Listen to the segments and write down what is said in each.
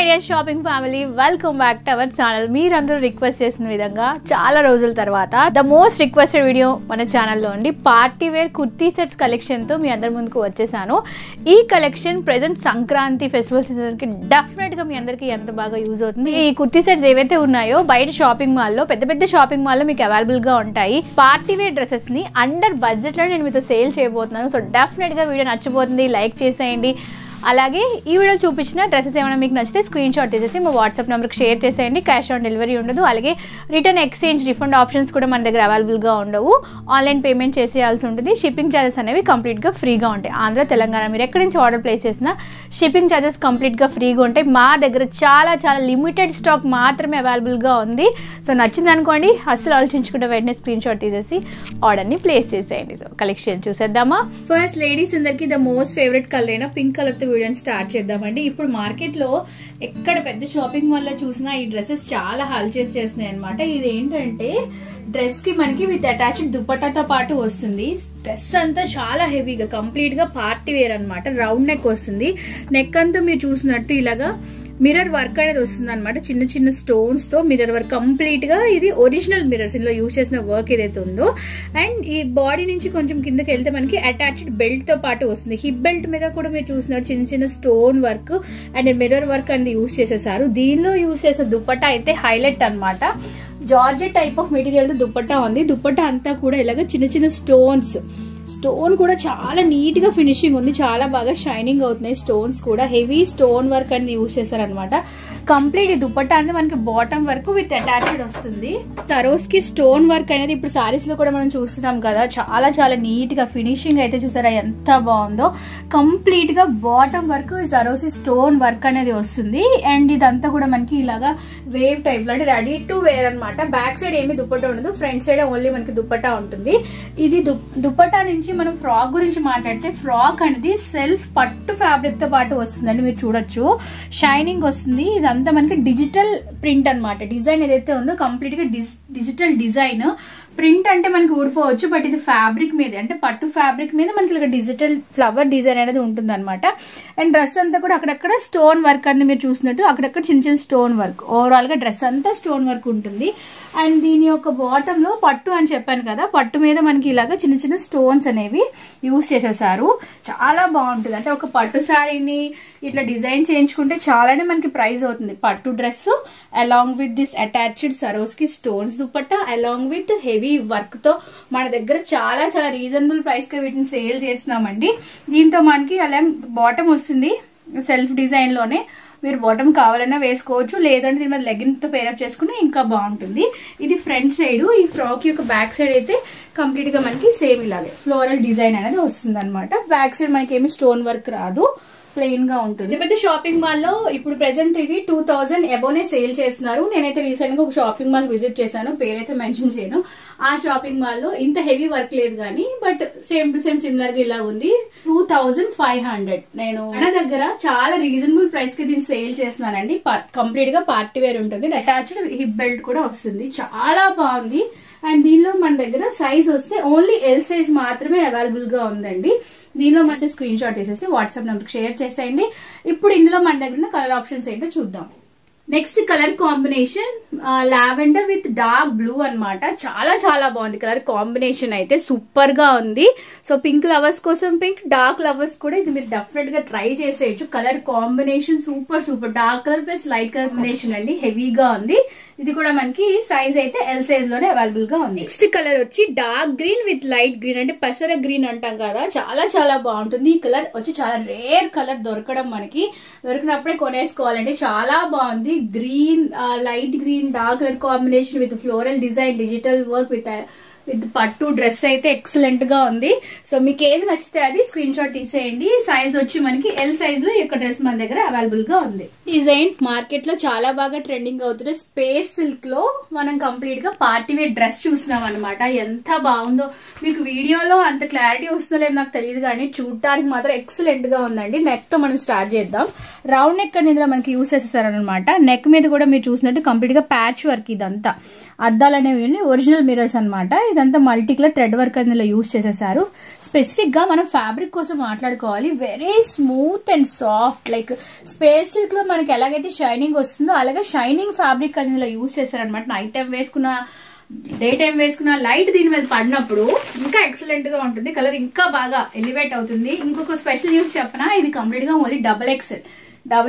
Dear shopping family, welcome back to our channel. మీరందరూ request చేసిన విధంగా చాలా రోజుల తర్వాత ద మోస్ట్ రిక్వెస్టెడ్ వీడియో మన ఛానల్లో ఉండి పార్టీ వేర్ కుర్తీ సెట్స్ కలెక్షన్తో మీ అందరి ముందుకు వచ్చేసాను. ఈ కలెక్షన్ ప్రెజెంట్ సంక్రాంతి ఫెస్టివల్ సీజన్కి డెఫినెట్గా మీ అందరికీ ఎంత బాగా యూజ్ అవుతుంది. ఈ కుర్తీ సెట్స్ ఏవైతే ఉన్నాయో బయట షాపింగ్ మాల్లో, పెద్ద పెద్ద షాపింగ్ మాల్లో మీకు అవైలబుల్గా ఉంటాయి. పార్టీ వేర్ డ్రెస్సెస్ని అండర్ బడ్జెట్లో నేను మీతో సేల్ చేయబోతున్నాను. సో డెఫినెట్గా వీడియో నచ్చబోతుంది, లైక్ చేసేయండి. అలాగే ఈ వీడియో చూపించిన డ్రెస్సెస్ ఏమైనా మీకు నచ్చితే స్క్రీన్ షాట్ తీసేసి మా వాట్సాప్ నెంబర్కి షేర్ చేసేయండి. క్యాష్ ఆన్ డెలివరీ ఉండదు. అలాగే రిటర్న్, ఎక్స్చేంజ్, రిఫండ్ ఆప్షన్స్ కూడా మన దగ్గర అవైలబుల్గా ఉండవు. ఆన్లైన్ పేమెంట్ చేసేయాల్సి ఉంటుంది. షిప్పింగ్ ఛార్జెస్ అనేవి కంప్లీట్గా ఫ్రీగా ఉంటాయి. ఆంధ్ర, తెలంగాణ మీరు ఎక్కడి నుంచి ఆర్డర్ ప్లేస్ చేసినా షిప్పింగ్ ఛార్జెస్ కంప్లీట్గా ఫ్రీగా ఉంటాయి. మా దగ్గర చాలా చాలా లిమిటెడ్ స్టాక్ మాత్రమే అవైలబుల్గా ఉంది. సో నచ్చింది అనుకోండి, అస్సలు ఆలోచించుకుంటే వెంటనే స్క్రీన్ షాట్ తీసేసి ఆర్డర్ని ప్లేస్ చేసేయండి. సో కలెక్షన్ చూసేద్దామా. ఫస్ట్ లేడీస్ అందరికీ ద మోస్ట్ ఫేవరెట్ కలర్ అయిన పింక్ కలర్తో వీడియోని స్టార్ట్ చేద్దామండి. ఇప్పుడు మార్కెట్లో ఎక్కడ పెద్ద షాపింగ్ మాల్ లో చూసినా ఈ డ్రెస్సెస్ చాలా హల్చల్స్ చేస్తున్నాయి అనమాట. ఇది ఏంటంటే డ్రెస్ కి మనకి విత్ అటాచ్డ్ దుపట్టాతో పాటు వస్తుంది. డ్రెస్ అంతా చాలా హెవీగా కంప్లీట్ గా పార్టీ వేర్ అనమాట. రౌండ్ నెక్ వస్తుంది. నెక్ అంతా మీరు చూసినట్టు ఇలాగా మిర్రర్ వర్క్ అనేది వస్తుంది అనమాట. చిన్న చిన్న స్టోన్స్ తో మిర్రర్ వర్క్ కంప్లీట్ గా. ఇది ఒరిజినల్ మిర్రర్స్, ఇందులో యూజ్ చేసిన వర్క్ ఏదైతే ఉందో. అండ్ ఈ బాడీ నుంచి కొంచెం కిందకి వెళ్తే మనకి అటాచ్డ్ బెల్ట్ తో పాటు వస్తుంది. హిప్ బెల్ట్ మీద కూడా మీరు చూసినట్టు చిన్న చిన్న stone work and mirror work అనేది యూజ్ చేసేసారు. దీనిలో యూజ్ చేసే దుపట్టా అయితే హైలైట్ అనమాట. జార్జెట్ టైప్ ఆఫ్ మెటీరియల్ తో దుపట్టా ఉంది. దుపట్టా అంతా కూడా ఇలాగ చిన్న చిన్న స్టోన్ కూడా చాలా నీట్ గా ఫినిషింగ్ ఉంది. చాలా బాగా షైనింగ్ అవుతున్నాయి. స్టోన్స్ కూడా హెవీ స్టోన్ వర్క్ అనేది యూజ్ చేశారనమాట. కంప్లీట్ ఈ దుపట్టా అనేది మనకి బాటమ్ వర్క్ విత్ అటాచ్డ్ వస్తుంది. సరోస్ కి స్టోన్ వర్క్ అనేది ఇప్పుడు సారీస్ లో కూడా మనం చూస్తున్నాం కదా. చాలా చాలా నీట్ గా ఫినిషింగ్ అయితే చూసారా ఎంత బాగుందో. కంప్లీట్ గా bottom work Soros stone work అనేది వస్తుంది. అండ్ ఇదంతా కూడా మనకి ఇలాగా వేవ్ టైప్ లో, అంటే రెడీ టు వేర్ అనమాట. బ్యాక్ సైడ్ ఏమి దుపట్టా ఉండదు, ఫ్రంట్ సైడ్ ఓన్లీ మనకి దుపట్టా ఉంటుంది. ఇది దుపట్టా నుంచి మనం ఫ్రాక్ గురించి మాట్లాడితే, ఫ్రాక్ అనేది సెల్ఫ్ పట్టు ఫ్యాబ్రిక్ తో పాటు వస్తుందండి. మీరు చూడొచ్చు షైనింగ్ వస్తుంది. ఇదంతా మనకి డిజిటల్ ప్రింట్ అనమాట. డిజైన్ ఏదైతే ఉందో కంప్లీట్ గా డిజిటల్ డిజైన్. ప్రింట్ అంటే మనకి ఊడిపోవచ్చు, బట్ ఇది ఫ్యాబ్రిక్ మీద, అంటే పట్టు ఫ్యాబ్రిక్ మీద మనకి ఇలా డిజిటల్ ఫ్లవర్ డిజైన్ అనేది ఉంటుంది అనమాట. అండ్ డ్రెస్ అంతా కూడా అక్కడక్కడ స్టోన్ వర్క్ అని మీరు చూసినట్టు అక్కడక్కడ చిన్న చిన్న స్టోన్ వర్క్. ఓవరాల్ గా డ్రెస్ అంతా స్టోన్ వర్క్ ఉంటుంది. అండ్ దీని యొక్క బాటమ్ లో పట్టు అని చెప్పాను కదా, పట్టు మీద మనకి ఇలాగా చిన్న చిన్న స్టోన్స్ అనేవి యూజ్ చేసేసారు. చాలా బాగుంటుంది. అంటే ఒక పట్టు శారీని ఇట్లా డిజైన్ చేయించుకుంటే చాలానే మనకి ప్రైస్ అవుతుంది. పట్టు dress along with this attached సరోస్కి stones dupatta along with heavy work తో మన దగ్గర చాలా చాలా రీజనబుల్ ప్రైస్ కి వీటిని సేల్ చేస్తున్నామండి. దీంతో మనకి అలా బాటమ్ వస్తుంది సెల్ఫ్ డిజైన్ లోనే. మీరు బాటమ్ కావాలన్నా వేసుకోవచ్చు, లేదంటే దీని మీద లెగిన్ తో పేరప్ చేసుకుని ఇంకా బాగుంటుంది. ఇది ఫ్రంట్ సైడ్. ఈ ఫ్రాక్ యొక్క బ్యాక్ సైడ్ అయితే కంప్లీట్ గా మనకి సేమ్ ఇలాగే ఫ్లోరల్ డిజైన్ అనేది వస్తుంది అనమాట. బ్యాక్ సైడ్ మనకి ఏమి స్టోన్ వర్క్ రాదు, ప్లెయిన్ గా ఉంటుంది. పెద్ద షాపింగ్ మాల్ లో ఇప్పుడు ప్రెసెంట్ ఇవి 2000 అబోనే సేల్ చేస్తున్నారు. నేనైతే రీసెంట్ గా ఒక షాపింగ్ మాల్ విజిట్ చేశాను, పేరైతే మెన్షన్ చేయను. ఆ షాపింగ్ మాల్ లో ఇంత హెవీ వర్క్ లేదు కానీ, but same to same similar గా ఇలా ఉంది. 2500. నేను మన దగ్గర చాలా రీజనబుల్ ప్రైస్ కి దీన్ని సేల్ చేస్తున్నానండి. కంప్లీట్ గా పార్టీ వేర్ ఉంటుంది. అటాచ్డ్ హిప్ బెల్ట్ కూడా వస్తుంది. చాలా బాగుంది. అండ్ దీనిలో మన దగ్గర సైజ్ వస్తే ఓన్లీ ఎల్ సైజ్ మాత్రమే అవైలబుల్ గా ఉందండి. దీనిలో మన స్క్రీన్ షాట్ వేసేసి వాట్సాప్ నెంబర్కి షేర్ చేసేయండి. ఇప్పుడు ఇందులో మన దగ్గర కలర్ ఆప్షన్స్ ఏంటో చూద్దాం. Next colour combination lavender with dark blue అనమాట. చాలా చాలా బాగుంది కలర్ కాంబినేషన్ అయితే, సూపర్ గా ఉంది. సో పింక్ లవర్స్ కోసం పింక్, డార్క్ లవర్స్ కూడా ఇది మీరు డెఫినెట్ గా ట్రై చేసేయచ్చు. Colour combination super super. Dark colour plus light colour combination అండి, హెవీగా ఉంది. ఇది కూడా మనకి సైజ్ అయితే ఎల్ సైజ్ లోనే అవైలబుల్ గా ఉంది. నెక్స్ట్ కలర్ వచ్చి dark green with light green, అంటే పెసర గ్రీన్ అంటాం కదా. చాలా చాలా బాగుంటుంది. ఈ కలర్ వచ్చి చాలా రేర్ కలర్ దొరకడం, మనకి దొరికినప్పుడే కొనేసుకోవాలండి. చాలా బాగుంది. Green, light green, dark colour combination with floral design, digital work with పట్టు డ్రెస్ అయితే ఎక్సలెంట్ గా ఉంది. సో మీకు ఏది నచ్చితే అది స్క్రీన్ షాట్ తీసేయండి. సైజ్ వచ్చి మనకి ఎల్ సైజ్ లో ఈ యొక్క డ్రెస్ మన దగ్గర అవైలబుల్ గా ఉంది. డిజైన్ మార్కెట్ లో చాలా బాగా ట్రెండింగ్ అవుతున్న స్పేస్ సిల్క్ లో మనం కంప్లీట్ గా పార్టీ వేర్ డ్రెస్ చూస్తున్నాం అనమాట. ఎంత బాగుందో. మీకు వీడియోలో అంత క్లారిటీ వస్తుందో లేదో నాకు తెలియదు కానీ చూడటానికి మాత్రం ఎక్సలెంట్ గా ఉందండి. నెక్ తో మనం స్టార్ట్ చేద్దాం. రౌండ్ నెక్ అనేది మనకి యూస్ చేసేసారనమాట. నెక్ మీద కూడా మీరు చూసినట్టు కంప్లీట్ గా ప్యాచ్ వర్క్ ఇదంతా. అద్దాలు అనేవి ఒరిజినల్ మిర్రర్స్ అనమాట. ఇదంతా మల్టీ కలర్ థ్రెడ్ వర్క్ అందులో యూజ్ చేసేసారు. స్పెసిఫిక్ గా మనం ఫ్యాబ్రిక్ కోసం మాట్లాడుకోవాలి. Very smooth and soft, like space silk లో మనకి ఎలాగైతే షైనింగ్ వస్తుందో అలాగే షైనింగ్ ఫ్యాబ్రిక్ అందులో యూజ్ చేశారనమాట. నైట్ టైం వేసుకున్న, డే టైం వేసుకున్న లైట్ దీని మీద పడినప్పుడు ఇంకా ఎక్సలెంట్ గా ఉంటుంది. కలర్ ఇంకా బాగా ఎలివేట్ అవుతుంది. ఇంకొక స్పెషల్ న్యూస్ చెప్పనా, ఇది కంప్లీట్ గా ఓన్లీ డబుల్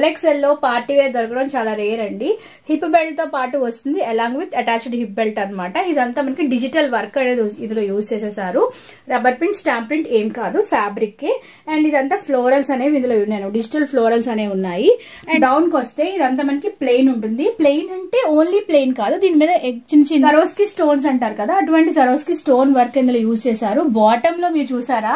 ఎక్స్ఎల్ లో పార్టీ వేర్ దొరకడం చాలా రేర్ అండి. హిప్ బెల్ట్ తో పాటు వస్తుంది along with attached hip belt అనమాట. ఇదంతా మనకి డిజిటల్ వర్క్ అనేది ఇందులో యూజ్ చేసేసారు. రబ్బర్ ప్రింట్, స్టాంప్ ప్రింట్ ఏం కాదు, ఫ్యాబ్రిక్ కే. అండ్ ఇదంతా ఫ్లోరల్స్ అనేవి ఇందులో ఉన్నాయి, డిజిటల్ ఫ్లోరల్స్ అనేవి ఉన్నాయి. అండ్ డౌన్ కి వస్తే ఇదంతా మనకి ప్లెయిన్ ఉంటుంది. ప్లెయిన్ అంటే ఓన్లీ ప్లెయిన్ కాదు, దీని మీద చిన్న చిన్న సరోస్కి స్టోన్స్ అంటారు కదా, అటువంటి సరోస్కి స్టోన్ వర్క్ ఇందులో యూజ్ చేశారు. బాటమ్ లో మీరు చూసారా,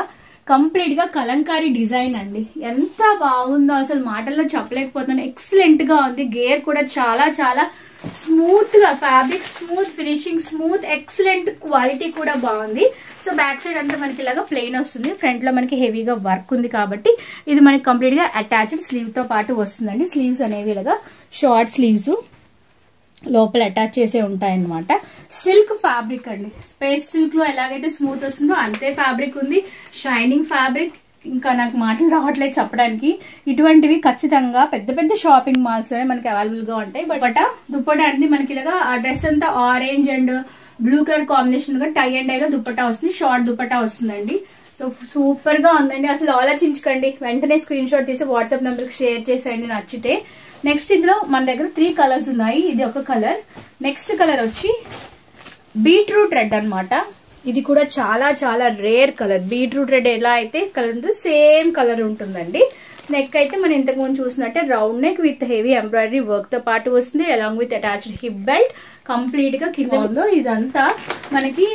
కంప్లీట్ గా కలంకారీ డిజైన్ అండి. ఎంత బాగుందో అసలు మాటల్లో చెప్పలేకపోతున్నాను. ఎక్సలెంట్ గా ఉంది. గేర్ కూడా చాలా చాలా స్మూత్ గా, fabric smooth, finishing smooth, excellent quality కూడా బాగుంది. సో బ్యాక్ సైడ్ అంతా మనకి ఇలాగా ప్లెయిన్ వస్తుంది. ఫ్రంట్ లో మనకి హెవీగా వర్క్ ఉంది కాబట్టి ఇది మనకి కంప్లీట్ గా అటాచ్డ్ స్లీవ్ తో పాటు వస్తుందండి. స్లీవ్స్ అనేవి ఇలాగా షార్ట్ స్లీవ్స్ లోపల అటాచ్ చేసే ఉంటాయన్నమాట. సిల్క్ ఫ్యాబ్రిక్ అండి. స్పేస్ సిల్క్ లో ఎలాగైతే స్మూత్ వస్తుందో అంతే ఫ్యాబ్రిక్ ఉంది. షైనింగ్ ఫ్యాబ్రిక్, ఇంకా నాకు మాటలు రావట్లేదు చెప్పడానికి. ఇటువంటివి ఖచ్చితంగా పెద్ద పెద్ద షాపింగ్ మాల్స్ లోనే మనకి అవైలబుల్ గా ఉంటాయి. బట్ దుప్పటా అనేది మనకి ఇలాగా ఆ డ్రెస్ అంతా orange and blue colour combination గా టై అండ్ డై లో దుప్పటా వస్తుంది. షార్ట్ దుప్పటా వస్తుందండి. సో సూపర్ గా ఉందండి. అసలు ఆలోచించకండి, వెంటనే స్క్రీన్ షాట్ తీసి వాట్సాప్ నెంబర్ కి షేర్ చేసేయండి నచ్చితే. నెక్స్ట్ ఇందులో మన దగ్గర 3 కలర్స్ ఉన్నాయి. ఇది ఒక కలర్. నెక్స్ట్ కలర్ వచ్చి బీట్రూట్ రెడ్ అనమాట. ఇది కూడా చాలా చాలా రేర్ కలర్. బీట్రూట్ రెడ్ ఎలా అయితే కలర్ ఉంటుందో సేమ్ కలర్ ఉంటుందండి. నెక్ అయితే మనం ఇంతకు ముందు చూసినట్టే round neck with heavy embroidery work తో పాటు వస్తుంది along with attached hip belt. Complete గా కింద ఉందో ఇదంతా మనకి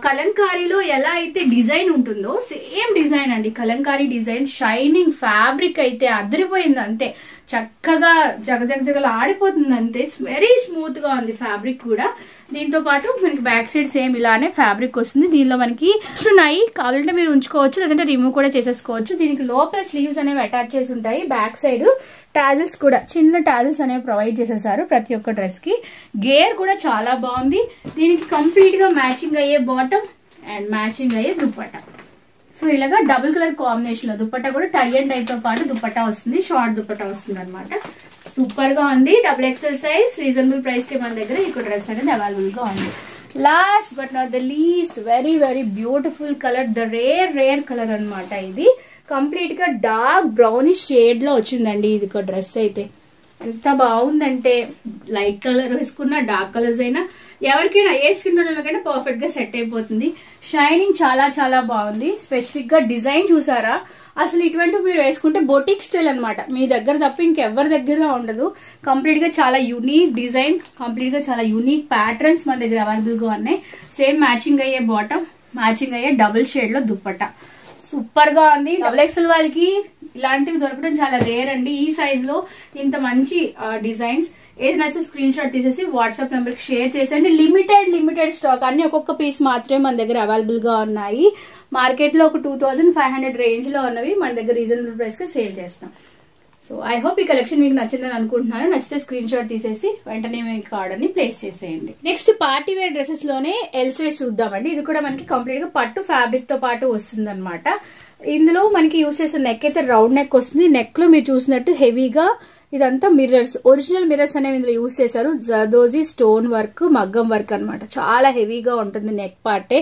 కలంకారీలో ఎలా అయితే డిజైన్ ఉంటుందో సేమ్ డిజైన్ అండి. కలంకారీ డిజైన్, షైనింగ్ ఫ్యాబ్రిక్ అయితే అదిరిపోయింది అంతే. చక్కగా జగజగలు ఆడిపోతుంది అంతే. వెరీ స్మూత్ గా ఉంది ఫ్యాబ్రిక్ కూడా. దీంతో పాటు మనకి బ్యాక్ సైడ్ సేమ్ ఇలానే ఫ్యాబ్రిక్ వస్తుంది. దీనిలో మనకి ఉన్నాయి, కావాలంటే మీరు ఉంచుకోవచ్చు, లేదంటే రిమూవ్ కూడా చేసేసుకోవచ్చు. దీనికి లోపల స్లీవ్స్ అనేవి అటాచ్ చేసి ఉంటాయి. బ్యాక్ సైడ్ టాజిల్స్ కూడా, చిన్న టాజిల్స్ అనేవి ప్రొవైడ్ చేసేసారు ప్రతి ఒక్క డ్రెస్ కి. గేర్ కూడా చాలా బాగుంది. దీనికి కంప్లీట్ గా మ్యాచింగ్ అయ్యే బాటమ్ అండ్ మ్యాచింగ్ అయ్యే దుప్పట్టా. సో ఇలాగా డబుల్ కలర్ కాంబినేషన్ లో దుప్పట్టా కూడా టై అండ్ డై తో పాటు దుప్పట్టా వస్తుంది. షార్ట్ దుప్పట్టా వస్తుంది అనమాట. సూపర్ గా ఉంది. Double XL size, reasonable price కి మన దగ్గర ఈ డ్రెస్ అనేది అవైలబుల్ గా ఉంది. Last but not the least, very very beautiful colour, the rare colour అనమాట. ఇది కంప్లీట్ గా డార్క్ బ్రౌనిష్ షేడ్ లో వచ్చిందండి. ఇది ఒక డ్రెస్ అయితే ఎంత బాగుందంటే, లైట్ కలర్ వేసుకున్న, డార్క్ కలర్స్ అయినా ఎవరికైనా ఏ స్కిన్ టోన్కైనా పర్ఫెక్ట్ గా సెట్ అయిపోతుంది. షైనింగ్ చాలా చాలా బాగుంది. స్పెసిఫిక్ గా డిజైన్ చూసారా, అసలు ఇటువంటి మీరు వేసుకుంటే బొటిక్ స్టైల్ అనమాట. మీ దగ్గర తప్ప ఇంకెవరి దగ్గర ఉండదు. కంప్లీట్ గా చాలా యూనిక్ డిజైన్, కంప్లీట్ గా చాలా యూనిక్ ప్యాటర్న్స్ మన దగ్గర అవైలబుల్ గా ఉన్నాయి. సేమ్ మ్యాచింగ్ అయ్యే బాటమ్, మ్యాచింగ్ అయ్యే డబుల్ షేడ్ లో దుప్పట్టా. సూపర్ గా ఉంది. డబుల్ ఎక్స్ఎల్ వాళ్ళకి ఇలాంటివి దొరకడం చాలా రేర్ అండి. ఈ సైజ్ లో ఇంత మంచి డిజైన్స్. ఏదైనా స్క్రీన్ షాట్ తీసేసి వాట్సాప్ నెంబర్ కి షేర్ చేసేయండి. లిమిటెడ్ స్టాక్, అన్ని ఒక్కొక్క పీస్ మాత్రమే మన దగ్గర అవైలబుల్ గా ఉన్నాయి. మార్కెట్ లో ఒక 2500 రేంజ్ లో ఉన్నవి మన దగ్గర రీజనబుల్ ప్రైస్ కి సేల్ చేస్తాం. సో ఐ హోప్ ఈ కలెక్షన్ మీకు నచ్చిందని అనుకుంటున్నాను. నచ్చితే స్క్రీన్ షాట్ తీసేసి వెంటనే మీకు ఆర్డర్ ని ప్లేస్ చేసేయండి. నెక్స్ట్ పార్టీ వేర్ డ్రెస్సెస్ లోనే ఎల్ సైజ్ చూద్దామండి. ఇది కూడా మనకి కంప్లీట్ గా పట్టు ఫ్యాబ్రిక్ తో పాటు వస్తుంది అనమాట. ఇందులో మనకి యూజ్ చేసే నెక్ అయితే రౌండ్ నెక్ వస్తుంది. నెక్ లో మీరు చూసినట్టు హెవీగా ఇదంతా మిర్రర్స్, ఒరిజినల్ మిర్రర్స్ అనేవి ఇందులో యూజ్ చేశారు. జర్దోజీ స్టోన్ వర్క్, మగ్గం వర్క్ అనమాట. చాలా హెవీగా ఉంటుంది. నెక్ పార్టే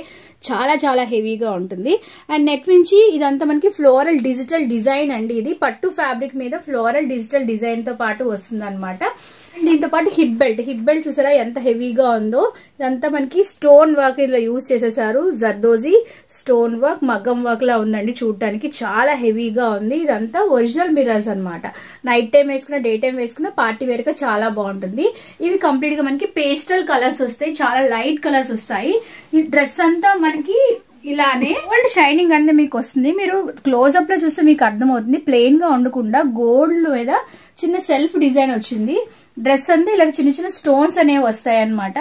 చాలా చాలా హెవీగా ఉంటుంది. అండ్ నెక్ నుంచి ఇదంతా మనకి ఫ్లోరల్ డిజిటల్ డిజైన్ అండి. ఇది పట్టు ఫ్యాబ్రిక్ మీద ఫ్లోరల్ డిజిటల్ డిజైన్ తో పాటు వస్తుంది అనమాట. దీంతో పాటు హిప్ బెల్ట్ చూసారా ఎంత హెవీగా ఉందో. ఇదంతా మనకి స్టోన్ వర్క్ ఇందులో యూజ్ చేసేసారు. జర్దోజీ స్టోన్ వర్క్, మగ్గం వర్క్ లా ఉందండి. చూడటానికి చాలా హెవీగా ఉంది. ఇదంతా ఒరిజినల్ మిర్రర్స్ అనమాట. నైట్ టైం వేసుకున్న, డే టైం వేసుకున్న, పార్టీ వేర్ గా చాలా బాగుంటుంది. ఇవి కంప్లీట్ గా మనకి పేస్టల్ కలర్స్ వస్తాయి, చాలా లైట్ కలర్స్ వస్తాయి. ఈ డ్రెస్ అంతా మనకి ఇలానే గోల్డ్ షైనింగ్ అనేది మీకు వస్తుంది. మీరు క్లోజ్అప్ లో చూస్తే మీకు అర్థమవుతుంది. ప్లెయిన్ గా ఉండకుండా గోల్డ్ మీద చిన్న సెల్ఫ్ డిజైన్ వచ్చింది. డ్రెస్ అంతా ఇలా చిన్న చిన్న స్టోన్స్ అనేవి వస్తాయి అనమాట.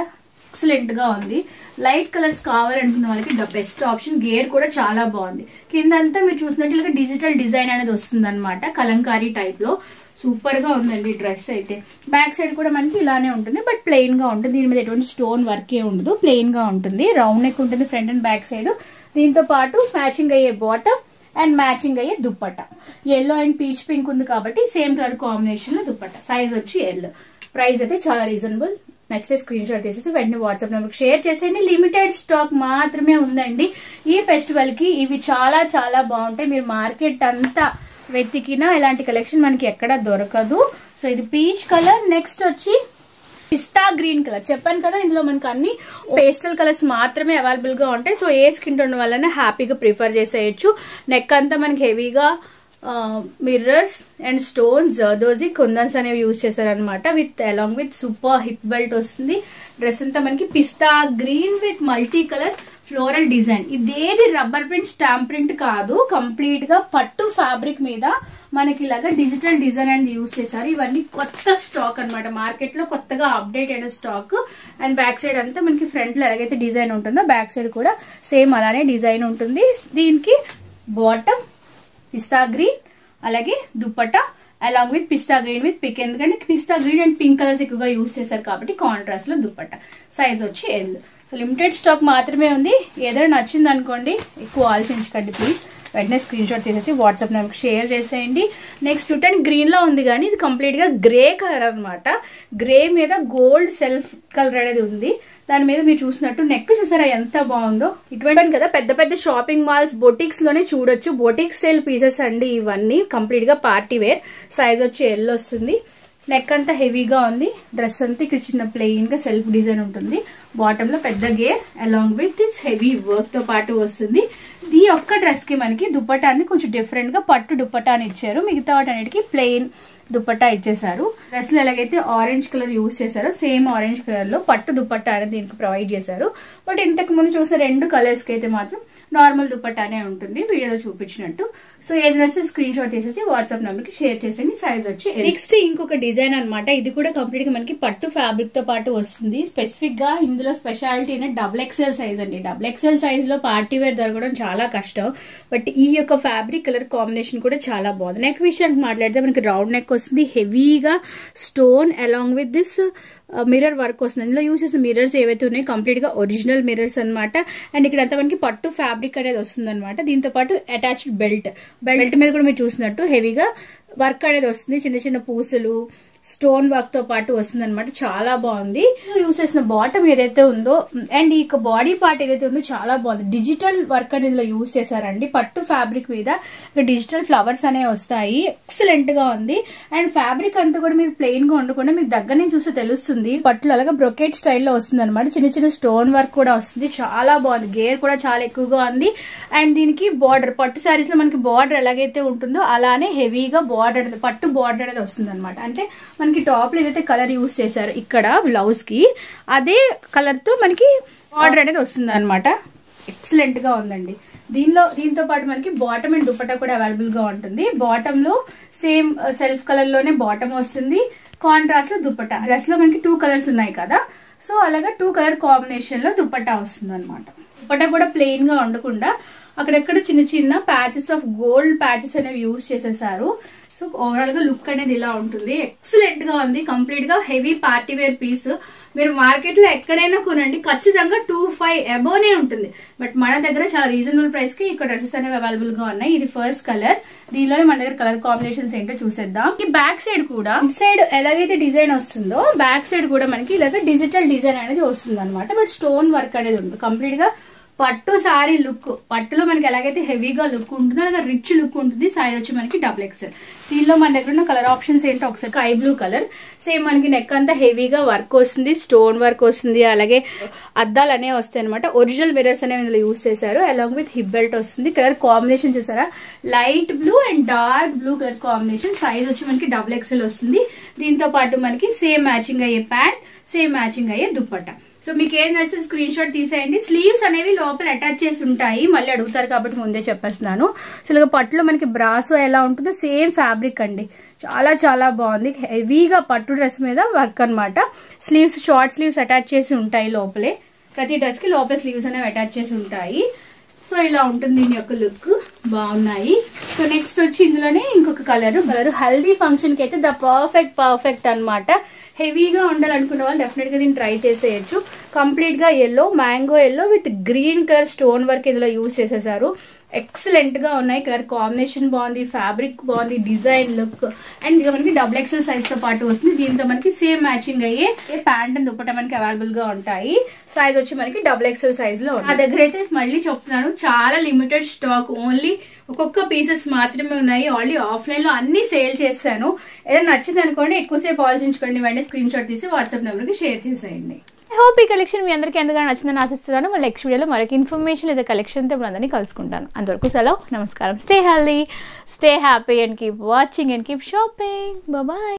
ఎక్సలెంట్ గా ఉంది. లైట్ కలర్స్ కావాలనుకున్న వాళ్ళకి ద బెస్ట్ ఆప్షన్. గేర్ కూడా చాలా బాగుంది. కింద అంతా మీరు చూసినట్టు ఇలా డిజిటల్ డిజైన్ అనేది వస్తుంది అనమాట, కలంకారీ టైప్ లో. సూపర్ గా ఉందండి డ్రెస్ అయితే. బ్యాక్ సైడ్ కూడా మనకి ఇలానే ఉంటుంది, బట్ ప్లెయిన్ గా ఉంటుంది. దీని మీద ఎటువంటి స్టోన్ వర్క్ ఏ ఉండదు, ప్లెయిన్ గా ఉంటుంది. రౌండ్ నెక్ ఉంటుంది ఫ్రంట్ అండ్ బ్యాక్ సైడ్. దీంతో పాటు మ్యాచింగ్ అయ్యే బాటమ్ అండ్ మ్యాచింగ్ అయ్యే dupatta. Yellow and peach pink ఉంది కాబట్టి సేమ్ కలర్ కాంబినేషన్ లో దుప్పట్ట. సైజ్ వచ్చి ఎల్. ప్రైస్ అయితే చాలా రీజనబుల్. నచ్చితే స్క్రీన్ షాట్ తీసేసి వెంటనే వాట్సాప్ నెంబర్ షేర్ చేసేయండి. లిమిటెడ్ స్టాక్ మాత్రమే ఉందండి ఈ ఫెస్టివల్ కి. ఇవి చాలా చాలా బాగుంటాయి. మీరు మార్కెట్ అంతా వెతికినా ఇలాంటి కలెక్షన్ మనకి ఎక్కడ దొరకదు. సో ఇది పీచ్ కలర్. నెక్స్ట్ వచ్చి పిస్తా గ్రీన్ కలర్. చెప్పాను కదా ఇందులో మనకి అన్ని పేస్టల్ కలర్స్ మాత్రమే అవైలబుల్ గా ఉంటాయి. సో ఏ స్కిన్ టోన్ వల్లనే హ్యాపీగా ప్రిఫర్ చేసేయచ్చు. నెక్ అంతా మనకి హెవీగా mirrors and stones, zardozi, kundans అనేవి యూజ్ చేశారనమాట. With along with super hip belt వస్తుంది. డ్రెస్ అంతా మనకి pista green with multi colour floral design. ఇదేది రబ్బర్ ప్రింట్, స్టాంప్ ప్రింట్ కాదు, కంప్లీట్ గా పట్టు ఫ్యాబ్రిక్ మీద మనకి ఇలాగా డిజిటల్ డిజైన్ అనేది యూజ్ చేశారు. ఇవన్నీ కొత్త స్టాక్ అనమాట, మార్కెట్ లో కొత్తగా అప్డేట్ అయిన స్టాక్. అండ్ బ్యాక్ సైడ్ అంతా మనకి ఫ్రంట్ లో ఎలాగైతే డిజైన్ ఉంటుందో బ్యాక్ సైడ్ కూడా సేమ్ అలానే డిజైన్ ఉంటుంది. దీనికి బాటమ్ పిస్తా గ్రీన్, అలాగే dupatta along with pista green with pink. ఎందుకంటే పిస్తా గ్రీన్ అండ్ పింక్ కలర్స్ ఎక్కువగా యూజ్ చేశారు కాబట్టి కాంట్రాస్ట్ లో దుపట్టా. సైజ్ వచ్చి ఎల్. సో లిమిటెడ్ స్టాక్ మాత్రమే ఉంది. ఏదైనా నచ్చింది అనుకోండి, ఎక్కువ ఆలోచించకండి ప్లీజ్. వెంటనే స్క్రీన్ షాట్ తీసేసి వాట్సాప్ నెంబర్కి షేర్ చేసేయండి. నెక్స్ట్ రిటర్న్ గ్రీన్ లో ఉంది, కానీ ఇది కంప్లీట్ గా గ్రే కలర్ అనమాట. గ్రే మీద గోల్డ్ సెల్ఫ్ కలర్ అనేది ఉంది. దాని మీద మీరు చూసినట్టు నెక్ చూసారా ఎంత బాగుందో. ఇటువంటి కదా పెద్ద పెద్ద షాపింగ్ మాల్స్, బొటిక్స్ లోనే చూడొచ్చు. బొటిక్ స్టైల్ పీసెస్ అండి ఇవన్నీ. కంప్లీట్ గా పార్టీ వేర్. సైజ్ వచ్చి ఎల్ వస్తుంది. నెక్ అంతా హెవీగా ఉంది. డ్రెస్ అంతా ఇక్కడ చిన్న ప్లెయిన్ గా సెల్ఫ్ డిజైన్ ఉంటుంది. బాటమ్ లో పెద్ద gear along with its heavy work తో పాటు వస్తుంది. ఈ ఒక్క డ్రెస్ కి మనకి దుపట్టాన్ని కొంచెం డిఫరెంట్ గా పట్టు దుపట్టాని ఇచ్చారు. మిగతా వాటన్నిటికీ ప్లెయిన్ దుపట్టా ఇచ్చేసారు. డ్రెస్ లో ఎలాగైతే ఆరెంజ్ కలర్ యూజ్ చేశారో సేమ్ ఆరెంజ్ కలర్ లో పట్టు దుపట్టా అనేది దీనికి ప్రొవైడ్ చేశారు. బట్ ఇంతకు ముందు చూసిన రెండు కలర్స్ కి అయితే మాత్రం నార్మల్ దుపట్టానే ఉంటుంది వీడియోలో చూపించినట్టు. సో ఏ డ్రెస్ స్క్రీన్ షాట్ తీసేసి వాట్సాప్ నెంబర్ కి షేర్ చేసేయండి. సైజ్ వచ్చి నెక్స్ట్ ఇంకొక డిజైన్ అనమాట. ఇది కూడా కంప్లీట్ గా మనకి పట్టు ఫ్యాబ్రిక్ తో పాటు వస్తుంది. స్పెసిఫిక్ గా ఇందులో స్పెషాలిటీ డబుల్ ఎక్స్ఎల్ సైజ్ అండి. డబుల్ ఎక్స్ఎల్ సైజ్ లో పార్టీ వేర్ దొరకడం చాలా కష్టం. బట్ ఈ యొక్క ఫ్యాబ్రిక్ కలర్ కాంబినేషన్ కూడా చాలా బాగుంది. నెక్ విషయానికి మాట్లాడితే మనకి రౌండ్ నెక్ వస్తుంది. హెవీగా stone along with this mirror work వస్తుంది. ఇందులో యూజ్ చేసిన మిర్రర్స్ ఏవైతే ఉన్నాయో కంప్లీట్ గా ఒరిజినల్ మిర్రర్స్ అనమాట. అండ్ ఇక్కడ అంతా మనకి పట్టు ఫ్యాబ్రిక్ అనేది వస్తుంది అనమాట. దీంతో పాటు అటాచ్డ్ బెల్ట్ మీద కూడా మీరు చూసినట్టు హెవీగా వర్క్ అనేది వస్తుంది. చిన్న చిన్న పూసలు, స్టోన్ వర్క్ తో పాటు వస్తుంది అనమాట. చాలా బాగుంది. యూజ్ చేసిన బాటమ్ ఏదైతే ఉందో అండ్ ఈ బాడీ పార్ట్ ఏదైతే ఉందో చాలా బాగుంది. డిజిటల్ వర్క్ అనేది యూజ్ చేశారండి. పట్టు ఫ్యాబ్రిక్ మీద డిజిటల్ ఫ్లవర్స్ అనేవి వస్తాయి. ఎక్సలెంట్ గా ఉంది. అండ్ ఫ్యాబ్రిక్ అంతా కూడా మీరు ప్లెయిన్ గా ఉండకుండా మీకు దగ్గర నుంచి చూస్తే తెలుస్తుంది. పట్టులో అలాగా బ్రొకెట్ స్టైల్లో వస్తుంది అనమాట. చిన్న చిన్న స్టోన్ వర్క్ కూడా వస్తుంది. చాలా బాగుంది. గేర్ కూడా చాలా ఎక్కువగా ఉంది. అండ్ దీనికి బార్డర్, పట్టు శారీస్ లో మనకి బార్డర్ ఎలాగైతే ఉంటుందో అలానే హెవీగా బార్డర్ అనేది, పట్టు బార్డర్ అనేది వస్తుంది అనమాట. అంటే మనకి టాప్ లో ఏదైతే కలర్ యూజ్ చేశారు ఇక్కడ బ్లౌజ్ కి, అదే కలర్ తో మనకి బార్డర్ అనేది వస్తుంది అనమాట. ఎక్సలెంట్ గా ఉందండి. దీంతో పాటు మనకి బాటమ్ అండ్ దుపట్టా కూడా అవైలబుల్ గా ఉంటుంది. బాటమ్ లో సేమ్ సెల్ఫ్ కలర్ లోనే బాటమ్ వస్తుంది. కాంట్రాస్ట్ లో దుపట్టా. డ్రెస్ లో మనకి 2 కలర్స్ ఉన్నాయి కదా, సో అలాగా 2 కలర్ కాంబినేషన్ లో దుపట్టా వస్తుంది అనమాట. దుపట్టా కూడా ప్లెయిన్ గా ఉండకుండా అక్కడెక్కడ చిన్న చిన్న ప్యాచెస్ ఆఫ్ గోల్డ్ ప్యాచెస్ అనేవి యూజ్ చేసేసారు. సో ఓవరాల్ గా లుక్ అనేది ఇలా ఉంటుంది. ఎక్సలెంట్ గా ఉంది. కంప్లీట్ గా హెవీ పార్టీ వేర్ పీస్. మీరు మార్కెట్ లో ఎక్కడైనా కొనండి, ఖచ్చితంగా 2500 అబోనే ఉంటుంది. బట్ మన దగ్గర చాలా రీజనబుల్ ప్రైస్ కి ఇక్కడ డ్రెస్సెస్ అనేవి అవైలబుల్ గా ఉన్నాయి. ఇది ఫస్ట్ కలర్. దీనిలోనే మన దగ్గర కలర్ కాంబినేషన్స్ ఏంటో చూసేద్దాం. ఈ బ్యాక్ సైడ్ కూడా సైడ్ ఎలాగైతే డిజైన్ వస్తుందో బ్యాక్ సైడ్ కూడా మనకి ఇలాగ డిజిటల్ డిజైన్ అనేది వస్తుంది అనమాట. బట్ స్టోన్ వర్క్ అనేది ఉంటుంది. కంప్లీట్ గా పట్టు సారీ లుక్. పట్టులో మనకి ఎలాగైతే హెవీగా లుక్ ఉంటుందో అలాగే రిచ్ లుక్ ఉంటుంది. సైజ్ వచ్చి మనకి డబుల్ ఎక్స్ఎల్. దీనిలో మన దగ్గర ఉన్న కలర్ ఆప్షన్స్ ఏంటో ఒకసారి. Sky blue colour. సేమ్ మనకి నెక్ అంతా హెవీగా వర్క్ వస్తుంది, స్టోన్ వర్క్ వస్తుంది, అలాగే అద్దాలు అనేవి వస్తాయి అనమాట. ఒరిజినల్ మిర్రర్స్ అనేవి ఇందులో యూజ్ చేశారు. అలాంగ్ విత్ హిప్ బెల్ట్ వస్తుంది. కలర్ కాంబినేషన్ చూసారా, light blue and dark blue colour combination. Size వచ్చి మనకి డబుల్ ఎక్స్ఎల్ వస్తుంది. దీంతో పాటు మనకి సేమ్ మ్యాచింగ్ అయ్యే ప్యాంట్, సేమ్ మ్యాచింగ్ అయ్యే దుపట్టా. సో మీకు ఏం నచ్చితే స్క్రీన్ షాట్ తీసేయండి. స్లీవ్స్ అనేవి లోపల అటాచ్ చేసి ఉంటాయి. మళ్ళీ అడుగుతారు కాబట్టి ముందే చెప్పేస్తున్నాను. అసలు పట్టులో మనకి బ్రాసో ఎలా ఉంటుందో సేమ్ ఫ్యాబ్రిక్ అండి. చాలా చాలా బాగుంది. హెవీగా పట్టు డ్రెస్ మీద వర్క్ అనమాట. స్లీవ్స్ షార్ట్ స్లీవ్స్ అటాచ్ చేసి ఉంటాయి లోపలే. ప్రతి డ్రెస్ కి లోపల స్లీవ్స్ అనేవి అటాచ్ చేసి ఉంటాయి. సో ఇలా ఉంటుంది దీని యొక్క లుక్, బాగున్నాయి. సో నెక్స్ట్ వచ్చి ఇందులోనే ఇంకొక కలర్ హల్దీ ఫంక్షన్కి అయితే ద పర్ఫెక్ట్ అన్నమాట. హెవీగా ఉండాలనుకున్న వాళ్ళు డెఫినెట్గా దీన్ని ట్రై చేసేయచ్చు. కంప్లీట్గా yellow, mango yellow with green colour stone work ఇందులో యూజ్ చేసేసారు. ఎక్సలెంట్గా ఉన్నాయి, కలర్ కాంబినేషన్ బాగుంది, ఫ్యాబ్రిక్ బాగుంది, డిజైన్ లుక్. అండ్ ఇక మనకి డబుల్ ఎక్సెల్ సైజ్తో పాటు వస్తుంది. దీంతో మనకి సేమ్ మ్యాచింగ్ అయ్యే ప్యాంట్ అండ్ దుపట్టా మనకి అవైలబుల్గా ఉంటాయి. సైజ్ వచ్చి మనకి డబుల్ ఎక్సెల్ సైజ్లో ఉంది. నా దగ్గర అయితే మళ్ళీ చెప్తున్నాను, చాలా లిమిటెడ్ స్టాక్, ఓన్లీ ఒక్కొక్క పీసెస్ మాత్రమే ఉన్నాయి. ఆల్రెడీ ఆఫ్లైన్లో అన్ని సేల్ చేశాను. ఏదైనా నచ్చింది అనుకోండి, ఎక్కువసేపు ఆలోచించుకోండి, వెంటనే స్క్రీన్ షాట్ తీసి వాట్సాప్ నెంబర్కి షేర్ చేసేయండి. ఐ హోప్ ఈ కలెక్షన్ మీ అందరికీ ఎంతగా నచ్చిందని ఆశిస్తున్నాను. మళ్ళీ నెక్స్ట్ వీడియోలో మరొక ఇన్ఫర్మేషన్ లేదా కలెక్షన్తో ఇప్పుడు అందరినీ కలుసుకుంటాను. అంతవరకు సెలవు, నమస్కారం. Stay healthy, stay happy and keep watching and keep shopping. Bye.